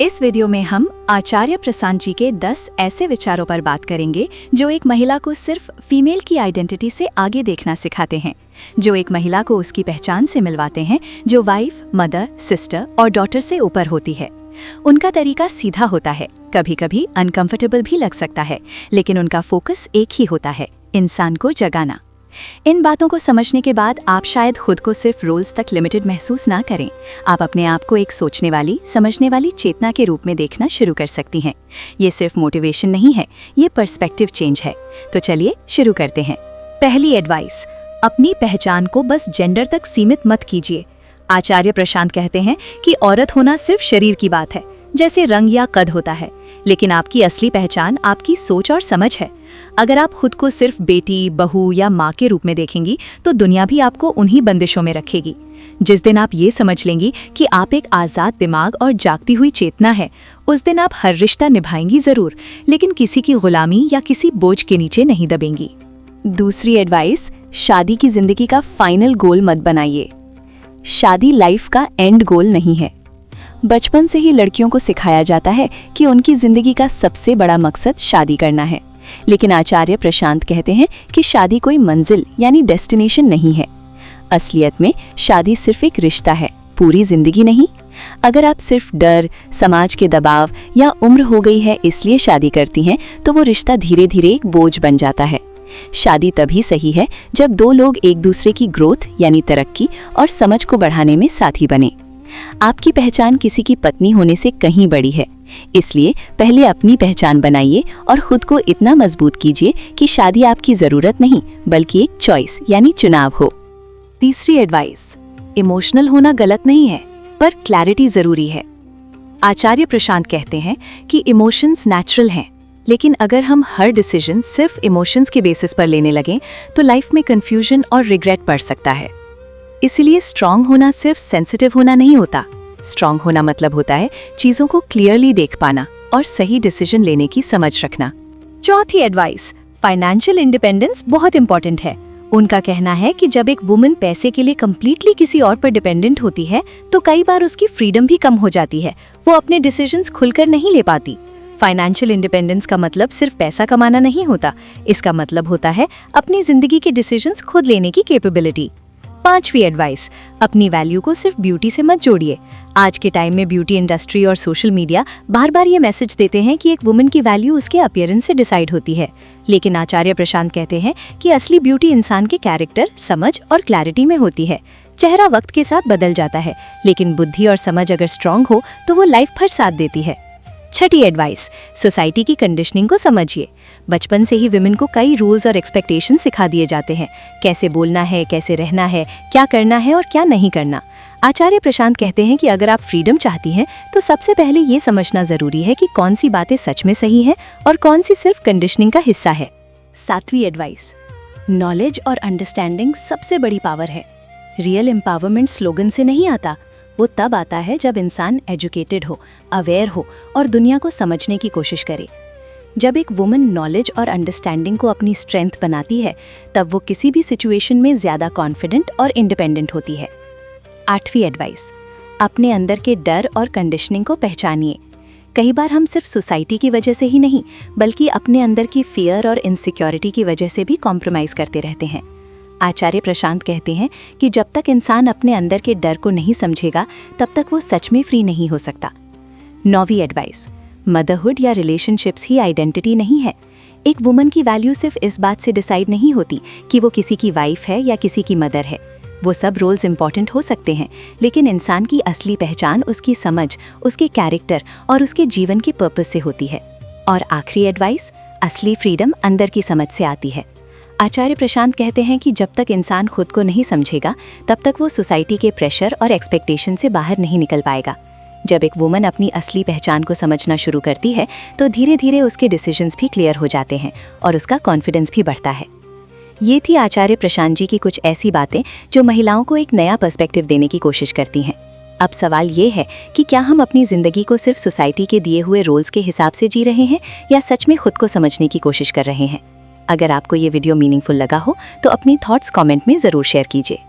इस वीडियो में हम आचार्य प्रशांत जी के 10 ऐसे विचारों पर बात करेंगे जो एक महिला को सिर्फ फीमेल की आइडेंटिटी से आगे देखना सिखाते हैं, जो एक महिला को उसकी पहचान से मिलवाते हैं जो वाइफ, मदर, सिस्टर और डॉटर से ऊपर होती है। उनका तरीका सीधा होता है, कभी कभी अनकंफर्टेबल भी लग सकता है, लेकिन उनका फोकस एक ही होता है, इंसान को जगाना। इन बातों को समझने के बाद आप शायद खुद को सिर्फ रोल्स तक लिमिटेड महसूस ना करें। आप अपने आप को एक सोचने वाली, समझने वाली चेतना के रूप में देखना शुरू कर सकती हैं। ये सिर्फ मोटिवेशन नहीं है, ये पर्सपेक्टिव चेंज है। तो चलिए शुरू करते हैं। पहली एडवाइस, अपनी पहचान को बस जेंडर तक सीमित मत कीजिए। आचार्य प्रशांत कहते हैं कि औरत होना सिर्फ शरीर की बात है, जैसे रंग या कद होता है, लेकिन आपकी असली पहचान आपकी सोच और समझ है। अगर आप खुद को सिर्फ बेटी, बहू या माँ के रूप में देखेंगी तो दुनिया भी आपको उन्हीं बंदिशों में रखेगी। जिस दिन आप ये समझ लेंगी कि आप एक आज़ाद दिमाग और जागती हुई चेतना है, उस दिन आप हर रिश्ता निभाएंगी जरूर, लेकिन किसी की गुलामी या किसी बोझ के नीचे नहीं दबेंगी। दूसरी एडवाइस, शादी की जिंदगी का फाइनल गोल मत बनाइए। शादी लाइफ का एंड गोल नहीं है। बचपन से ही लड़कियों को सिखाया जाता है कि उनकी जिंदगी का सबसे बड़ा मकसद शादी करना है, लेकिन आचार्य प्रशांत कहते हैं कि शादी कोई मंजिल यानी डेस्टिनेशन नहीं है। असलियत में शादी सिर्फ एक रिश्ता है, पूरी जिंदगी नहीं। अगर आप सिर्फ डर, समाज के दबाव या उम्र हो गई है इसलिए शादी करती हैं, तो वो रिश्ता धीरे धीरे एक बोझ बन जाता है। शादी तभी सही है जब दो लोग एक दूसरे की ग्रोथ यानी तरक्की और समझ को बढ़ाने में साथी बने। आपकी पहचान किसी की पत्नी होने से कहीं बड़ी है, इसलिए पहले अपनी पहचान बनाइए और खुद को इतना मजबूत कीजिए कि शादी आपकी जरूरत नहीं बल्कि एक चॉइस यानी चुनाव हो। तीसरी एडवाइस, इमोशनल होना गलत नहीं है, पर क्लैरिटी जरूरी है। आचार्य प्रशांत कहते हैं कि इमोशंस नेचुरल हैं, लेकिन अगर हम हर डिसीजन सिर्फ इमोशंस के बेसिस पर लेने लगें तो लाइफ में कंफ्यूजन और रिग्रेट बढ़ सकता है। इसलिए स्ट्रांग होना सिर्फ सेंसिटिव होना नहीं होता। स्ट्रांग होना मतलब होता है चीजों को क्लियरली देख पाना और सही डिसीजन लेने की समझ रखना। चौथी एडवाइस, फाइनेंशियल इंडिपेंडेंस बहुत इंपॉर्टेंट है। उनका कहना है कि जब एक वुमन पैसे के लिए कम्प्लीटली किसी और पर डिपेंडेंट होती है तो कई बार उसकी फ्रीडम भी कम हो जाती है, वो अपने डिसीजंस खुलकर नहीं ले पाती। फाइनेंशियल इंडिपेंडेंस का मतलब सिर्फ पैसा कमाना नहीं होता, इसका मतलब होता है अपनी जिंदगी के डिसीजंस खुद लेने की कैपेबिलिटी। पांचवी एडवाइस, अपनी वैल्यू को सिर्फ ब्यूटी से मत जोड़िए। आज के टाइम में ब्यूटी इंडस्ट्री और सोशल मीडिया बार बार ये मैसेज देते हैं कि एक वुमन की वैल्यू उसके अपीयरेंस से डिसाइड होती है, लेकिन आचार्य प्रशांत कहते हैं कि असली ब्यूटी इंसान के कैरेक्टर, समझ और क्लैरिटी में होती है। चेहरा वक्त के साथ बदल जाता है, लेकिन बुद्धि और समझ अगर स्ट्रांग हो तो वो लाइफ भर साथ देती है। छठी एडवाइस, सोसाइटी की कंडीशनिंग को समझिए। बचपन से ही विमेन को कई रूल्स और एक्सपेक्टेशन सिखा दिए जाते हैं, कैसे बोलना है, कैसे रहना है, क्या करना है और क्या नहीं करना। आचार्य प्रशांत कहते हैं कि अगर आप फ्रीडम चाहती हैं तो सबसे पहले ये समझना जरूरी है कि कौन सी बातें सच में सही हैं और कौन सी सिर्फ कंडीशनिंग का हिस्सा है। सातवीं एडवाइस, नॉलेज और अंडरस्टैंडिंग सबसे बड़ी पावर है। रियल एम्पावरमेंट स्लोगन से नहीं आता, वो तब आता है जब इंसान एजुकेटेड हो, अवेयर हो और दुनिया को समझने की कोशिश करे। जब एक वुमन नॉलेज और अंडरस्टैंडिंग को अपनी स्ट्रेंथ बनाती है, तब वो किसी भी सिचुएशन में ज़्यादा कॉन्फिडेंट और इंडिपेंडेंट होती है। आठवीं एडवाइस, अपने अंदर के डर और कंडीशनिंग को पहचानिए। कई बार हम सिर्फ सोसाइटी की वजह से ही नहीं, बल्कि अपने अंदर की फियर और इनसिक्योरिटी की वजह से भी कॉम्प्रोमाइज़ करते रहते हैं। आचार्य प्रशांत कहते हैं कि जब तक इंसान अपने अंदर के डर को नहीं समझेगा, तब तक वो सच में फ्री नहीं हो सकता। नौवीं एडवाइस, मदरहुड या रिलेशनशिप्स ही आइडेंटिटी नहीं है। एक वुमन की वैल्यू सिर्फ इस बात से डिसाइड नहीं होती कि वो किसी की वाइफ है या किसी की मदर है। वो सब रोल्स इंपॉर्टेंट हो सकते हैं, लेकिन इंसान की असली पहचान उसकी समझ, उसके कैरेक्टर और उसके जीवन के पर्पस से होती है। और आखिरी एडवाइस, असली फ्रीडम अंदर की समझ से आती है। आचार्य प्रशांत कहते हैं कि जब तक इंसान खुद को नहीं समझेगा, तब तक वो सोसाइटी के प्रेशर और एक्सपेक्टेशन से बाहर नहीं निकल पाएगा। जब एक वुमन अपनी असली पहचान को समझना शुरू करती है, तो धीरे धीरे उसके डिसीजंस भी क्लियर हो जाते हैं और उसका कॉन्फिडेंस भी बढ़ता है। ये थी आचार्य प्रशांत जी की कुछ ऐसी बातें जो महिलाओं को एक नया पर्सपेक्टिव देने की कोशिश करती हैं। अब सवाल ये है कि क्या हम अपनी ज़िंदगी को सिर्फ सोसाइटी के दिए हुए रोल्स के हिसाब से जी रहे हैं या सच में खुद को समझने की कोशिश कर रहे हैं। अगर आपको ये वीडियो मीनिंगफुल लगा हो तो अपनी थॉट्स कमेंट में ज़रूर शेयर कीजिए।